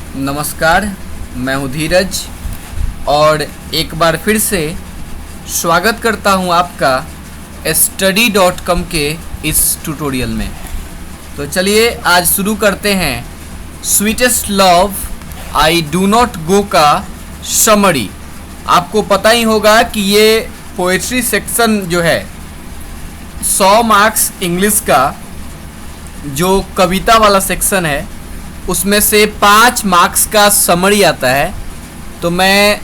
नमस्कार, मैं हूँ धीरज और एक बार फिर से स्वागत करता हूँ आपका study.com के इस ट्यूटोरियल में। तो चलिए आज शुरू करते हैं sweetest love I do not go का समरी। आपको पता ही होगा कि ये पोएट्री सेक्शन जो है 100 मार्क्स इंग्लिश का जो कविता वाला सेक्शन है उसमें से 5 मार्क्स का समरी आता है। तो मैं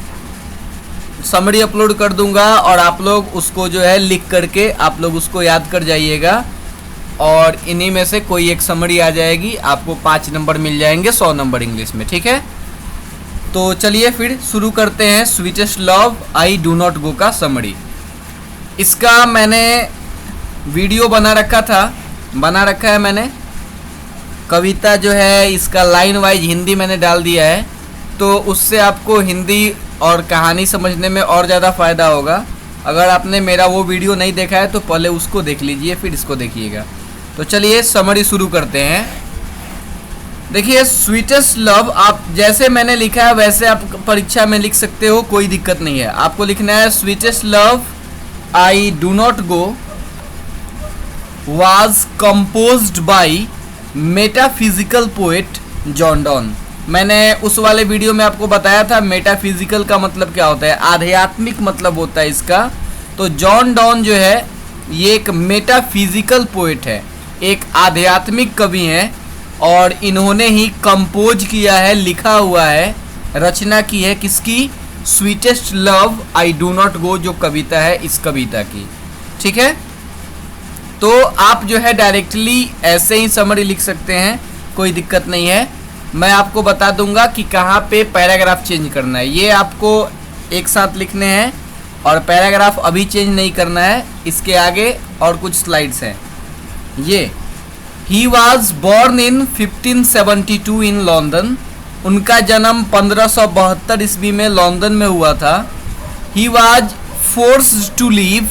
समरी अपलोड कर दूंगा और आप लोग उसको जो है लिख करके आप लोग उसको याद कर जाइएगा और इन्हीं में से कोई एक समरी आ जाएगी, आपको 5 नंबर मिल जाएंगे 100 नंबर इंग्लिश में। ठीक है, तो चलिए फिर शुरू करते हैं sweetest love I do not go का समरी। इसका मैंने वीडियो बना रखा है मैंने। कविता जो है इसका लाइन वाइज हिंदी मैंने डाल दिया है, तो उससे आपको हिंदी और कहानी समझने में और ज़्यादा फ़ायदा होगा। अगर आपने मेरा वो वीडियो नहीं देखा है तो पहले उसको देख लीजिए फिर इसको देखिएगा। तो चलिए समरी शुरू करते हैं। देखिए, स्वीटेस्ट लव आप जैसे मैंने लिखा है वैसे आप परीक्षा में लिख सकते हो, कोई दिक्कत नहीं है। आपको लिखना है sweetest love I do not go was composed by metaphysical poet John Donne. मैंने उस वाले वीडियो में आपको बताया था मेटाफिजिकल का मतलब क्या होता है, आध्यात्मिक मतलब होता है इसका। तो जॉन डॉन जो है ये एक मेटाफिजिकल पोएट है, एक आध्यात्मिक कवि हैं और इन्होंने ही कंपोज किया है, लिखा हुआ है, रचना की है किसकी, sweetest love I do not go जो कविता है इस कविता की। ठीक है, तो आप जो है डायरेक्टली ऐसे ही समरी लिख सकते हैं, कोई दिक्कत नहीं है। मैं आपको बता दूंगा कि कहाँ पे पैराग्राफ चेंज करना है। ये आपको एक साथ लिखने हैं और पैराग्राफ अभी चेंज नहीं करना है, इसके आगे और कुछ स्लाइड्स हैं। ये he was born in 1572 in London. उनका जन्म 1572 ईस्वी में लंदन में हुआ था। He was forced to leave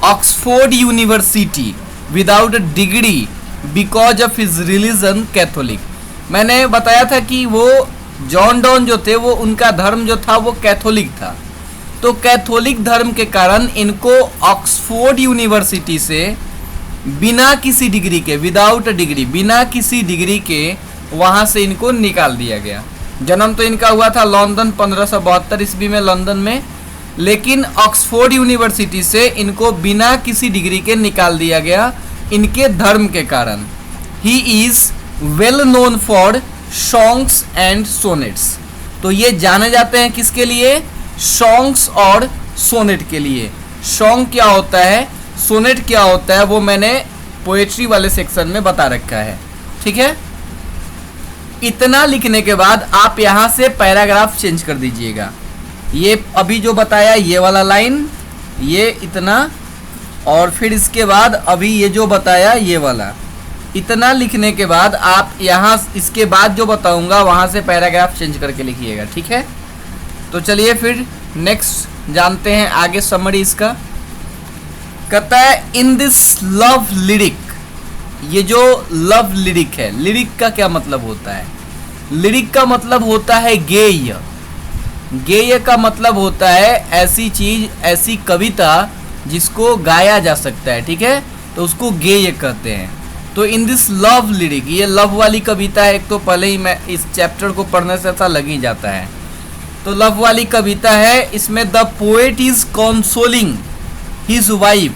Oxford University without a degree because of his religion Catholic. मैंने बताया था कि वो जॉन डॉन जो थे वो उनका धर्म जो था वो कैथोलिक था। तो कैथोलिक धर्म के कारण इनको ऑक्सफोर्ड यूनिवर्सिटी से बिना किसी डिग्री के, विदाउट अ डिग्री, बिना किसी डिग्री के वहाँ से इनको निकाल दिया गया। जन्म तो इनका हुआ था लंदन 1572 ईस्वी में लंदन में, लेकिन ऑक्सफोर्ड यूनिवर्सिटी से इनको बिना किसी डिग्री के निकाल दिया गया इनके धर्म के कारण। He is well known for songs and sonnets. तो ये जाने जाते हैं किसके लिए, सॉन्ग्स और सोनेट के लिए। सॉन्ग क्या होता है, सोनेट क्या होता है, वो मैंने पोएट्री वाले सेक्शन में बता रखा है। ठीक है, इतना लिखने के बाद आप यहाँ से पैराग्राफ चेंज कर दीजिएगा। ये अभी जो बताया ये वाला लाइन, ये इतना, और फिर इसके बाद अभी ये जो बताया ये वाला, इतना लिखने के बाद आप यहाँ इसके बाद जो बताऊंगा वहाँ से पैराग्राफ चेंज करके लिखिएगा। ठीक है, तो चलिए फिर नेक्स्ट जानते हैं आगे समरी इसका। कहता है इन दिस लव लिरिक। ये जो लव लिरिक है, लिरिक का क्या मतलब होता है, लिरिक का मतलब होता है गेय। गेय का मतलब होता है ऐसी चीज, ऐसी कविता जिसको गाया जा सकता है। ठीक है, तो उसको गेय कहते हैं। तो इन दिस लव लिरिक, ये लव वाली कविता है। एक तो पहले ही मैं इस चैप्टर को पढ़ने से ऐसा लग ही जाता है। तो लव वाली कविता है, इसमें the poet is consoling his wife,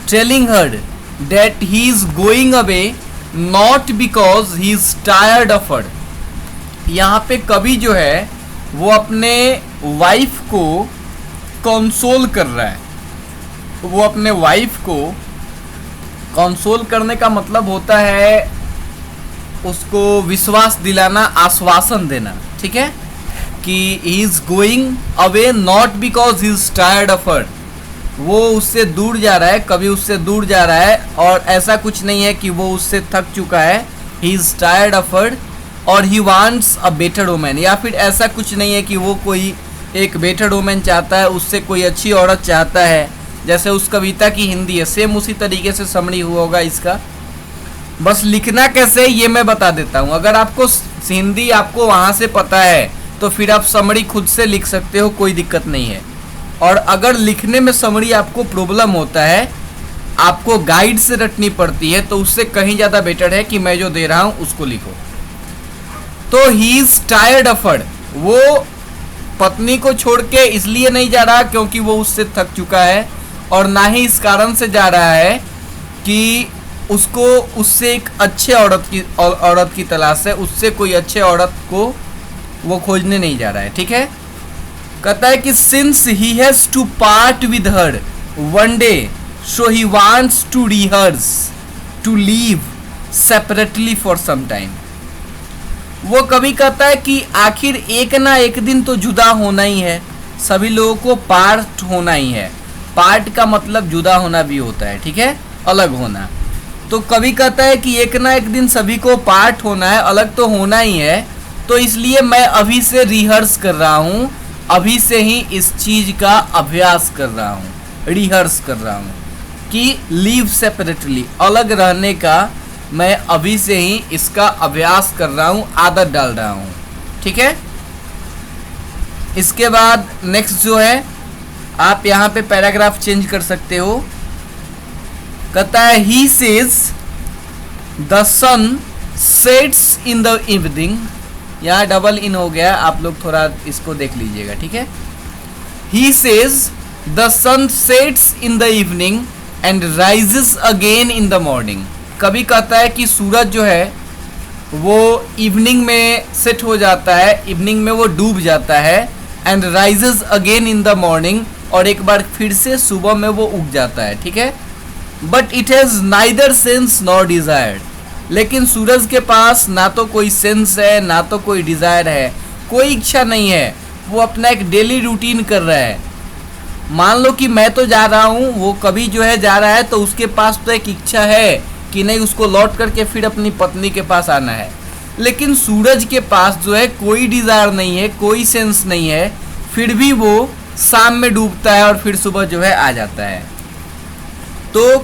telling her that he is going away not because he is tired of हर। यहाँ पे कवि जो है वो अपने वाइफ को कंसोल कर रहा है। वो अपने वाइफ को कंसोल करने का मतलब होता है उसको विश्वास दिलाना, आश्वासन देना। ठीक है, कि he is going away not because he is tired of हर। वो उससे दूर जा रहा है, कभी उससे दूर जा रहा है और ऐसा कुछ नहीं है कि वो उससे थक चुका है। He is tired of her और he wants a better women, या फिर ऐसा कुछ नहीं है कि वो कोई एक बेटर वुमेन चाहता है, उससे कोई अच्छी औरत चाहता है। जैसे उस कविता की हिंदी है, सेम उसी तरीके से समरी हुआ होगा इसका। बस लिखना कैसे ये मैं बता देता हूँ। अगर आपको हिंदी आपको वहाँ से पता है तो फिर आप समरी खुद से लिख सकते हो, कोई दिक्कत नहीं है। और अगर लिखने में समरी आपको प्रॉब्लम होता है, आपको गाइड से रटनी पड़ती है, तो उससे कहीं ज़्यादा बेटर है कि मैं जो दे रहा हूँ उसको लिखो। तो ही इज टायर्ड ऑफ हर, वो पत्नी को छोड़ के इसलिए नहीं जा रहा क्योंकि वो उससे थक चुका है, और ना ही इस कारण से जा रहा है कि उसको उससे एक अच्छे औरत की तलाश है, उससे कोई अच्छे औरत को वो खोजने नहीं जा रहा है। ठीक है, कहता है कि since he has to part with her one day so he wants to rehearse to leave separately for some time. वो कभी कहता है कि आखिर एक ना एक दिन तो जुदा होना ही है, सभी लोगों को पार्ट होना ही है। पार्ट का मतलब जुदा होना भी होता है, ठीक है, अलग होना। तो कभी कहता है कि एक ना एक दिन सभी को पार्ट होना है, अलग तो होना ही है, तो इसलिए मैं अभी से रिहर्स कर रहा हूँ, अभी से ही इस चीज़ का अभ्यास कर रहा हूँ, रिहर्स कर रहा हूँ कि लीव सेपरेटली, अलग रहने का मैं अभी से ही इसका अभ्यास कर रहा हूँ, आदत डाल रहा हूँ। ठीक है, इसके बाद नेक्स्ट जो है, आप यहाँ पे पैराग्राफ चेंज कर सकते हो। कहता है he says the sun sets in the evening, यहाँ डबल इन हो गया, आप लोग थोड़ा इसको देख लीजिएगा। ठीक है, he says the sun sets in the evening and rises again in the morning. कभी कहता है कि सूरज जो है वो इवनिंग में सेट हो जाता है, इवनिंग में वो डूब जाता है, and rises again in the morning, और एक बार फिर से सुबह में वो उग जाता है। ठीक है, but it has neither sense nor desire, लेकिन सूरज के पास ना तो कोई सेंस है ना तो कोई डिज़ायर है, कोई इच्छा नहीं है, वो अपना एक डेली रूटीन कर रहा है। मान लो कि मैं तो जा रहा हूँ, वो कभी जो है जा रहा है, तो उसके पास तो एक इच्छा है कि नहीं उसको लौट करके फिर अपनी पत्नी के पास आना है, लेकिन सूरज के पास जो है कोई डिज़ायर नहीं है, कोई सेंस नहीं है, फिर भी वो शाम में डूबता है और फिर सुबह जो है आ जाता है। तो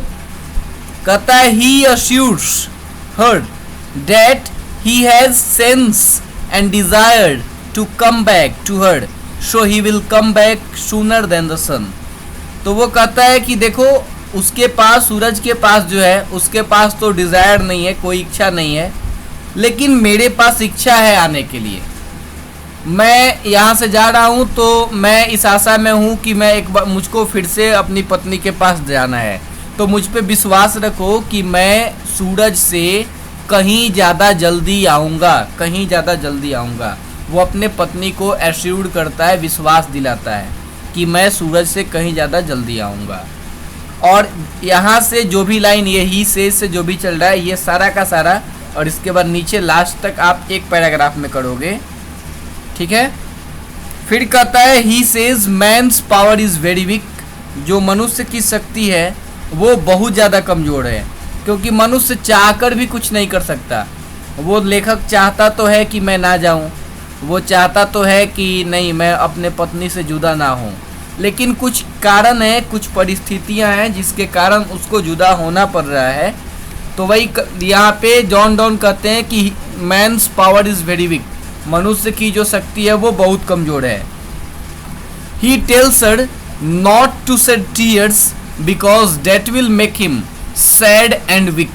कहता है he assures her that he has sense and desire to come back to her so he will come back sooner than the sun. तो वो कहता है कि देखो उसके पास, सूरज के पास जो है, उसके पास तो डिज़ायर नहीं है, कोई इच्छा नहीं है, लेकिन मेरे पास इच्छा है आने के लिए। मैं यहाँ से जा रहा हूँ तो मैं इस आशा में हूँ कि मैं एक बार, मुझको फिर से अपनी पत्नी के पास जाना है, तो मुझ पे विश्वास रखो कि मैं सूरज से कहीं ज़्यादा जल्दी आऊँगा, कहीं ज़्यादा जल्दी आऊँगा। वो अपने पत्नी को एश्योर्ड करता है, विश्वास दिलाता है कि मैं सूरज से कहीं ज़्यादा जल्दी आऊँगा। और यहाँ से जो भी लाइन ये ही से जो भी चल रहा है, ये सारा का सारा, और इसके बाद नीचे लास्ट तक आप एक पैराग्राफ में करोगे। ठीक है, फिर कहता है he says man's power is very weak, जो मनुष्य की शक्ति है वो बहुत ज़्यादा कमज़ोर है, क्योंकि मनुष्य चाहकर भी कुछ नहीं कर सकता। वो लेखक चाहता तो है कि मैं ना जाऊं, वो चाहता तो है कि नहीं मैं अपने पत्नी से जुदा ना हूं, लेकिन कुछ कारण है, कुछ परिस्थितियां हैं जिसके कारण उसको जुदा होना पड़ रहा है। तो वही यहाँ पे जॉन डॉन कहते हैं कि man's power is very weak, मनुष्य की जो शक्ति है वो बहुत कमज़ोर है। He tells her not to shed tears because that will make him sad and weak.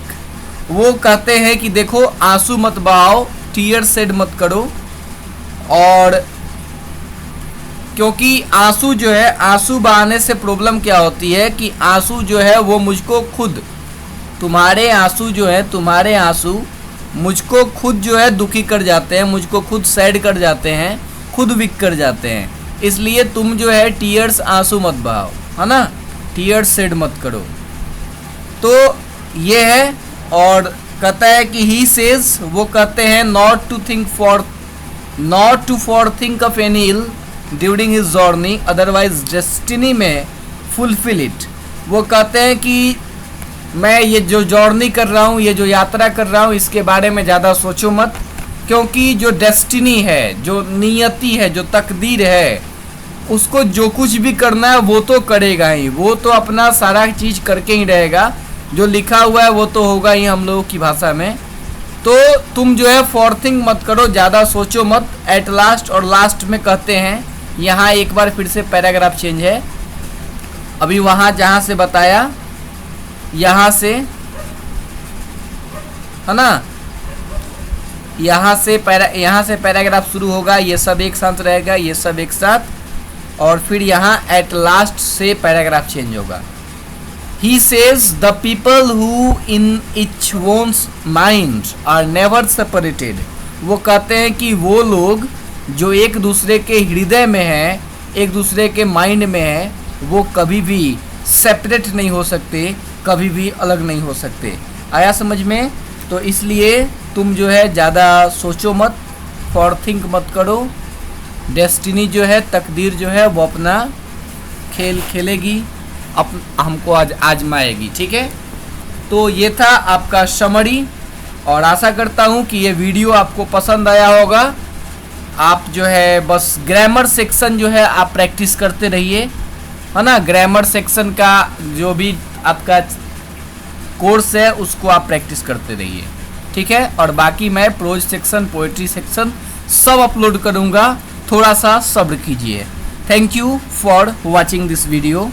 वो कहते हैं कि देखो आंसू मत बहाओ, टीयर शेड मत करो, और क्योंकि आंसू जो है, आंसू बहाने से प्रॉब्लम क्या होती है कि आंसू जो है वो मुझको खुद, तुम्हारे आंसू जो है, तुम्हारे आंसू मुझको खुद जो है दुखी कर जाते हैं, मुझको खुद सैड कर जाते हैं, खुद वीक कर जाते हैं। इसलिए तुम जो है टीयर्स, आंसू मत बहाओ, है ना, टीयर्स शेड मत करो। तो ये है, और कहता है कि ही सेज, वो कहते हैं not to think of any ill during his journey otherwise destiny may fulfil it. वो कहते हैं कि मैं ये जो जर्नी कर रहा हूँ, ये जो यात्रा कर रहा हूँ, इसके बारे में ज़्यादा सोचो मत, क्योंकि जो डेस्टिनी है, जो नियति है, जो तकदीर है, उसको जो कुछ भी करना है वो तो करेगा ही, वो तो अपना सारा चीज़ करके ही रहेगा, जो लिखा हुआ है वो तो होगा ही हम लोगों की भाषा में। तो तुम जो है फॉरथिंग मत करो, ज़्यादा सोचो मत। एट लास्ट और लास्ट में कहते हैं, यहाँ एक बार फिर से पैराग्राफ चेंज है। अभी वहाँ जहाँ से बताया, यहाँ से है ना, यहाँ से पैराग्राफ शुरू होगा, ये सब एक साथ रहेगा, ये सब एक साथ, और फिर यहाँ एट लास्ट से पैराग्राफ चेंज होगा। He says the people who in each one's mind are never separated। वो कहते हैं कि वो लोग जो एक दूसरे के हृदय में हैं, एक दूसरे के माइंड में हैं, वो कभी भी सेपरेट नहीं हो सकते, कभी भी अलग नहीं हो सकते। आया समझ में? तो इसलिए तुम जो है ज़्यादा सोचो मत, फॉरथिंक मत करो। डेस्टिनी जो है, तकदीर जो है, वो अपना खेल खेलेगी, हमको आज आजमाएगी। ठीक है, तो ये था आपका समरी, और आशा करता हूँ कि ये वीडियो आपको पसंद आया होगा। आप जो है बस ग्रामर सेक्शन जो है आप प्रैक्टिस करते रहिए, है ना। ग्रामर सेक्शन का जो भी आपका कोर्स है उसको आप प्रैक्टिस करते रहिए, ठीक है। और बाकी मैं प्रोज सेक्शन, पोएट्री सेक्शन सब अपलोड करूँगा, थोड़ा सा सब्र कीजिए। Thank you for watching this video.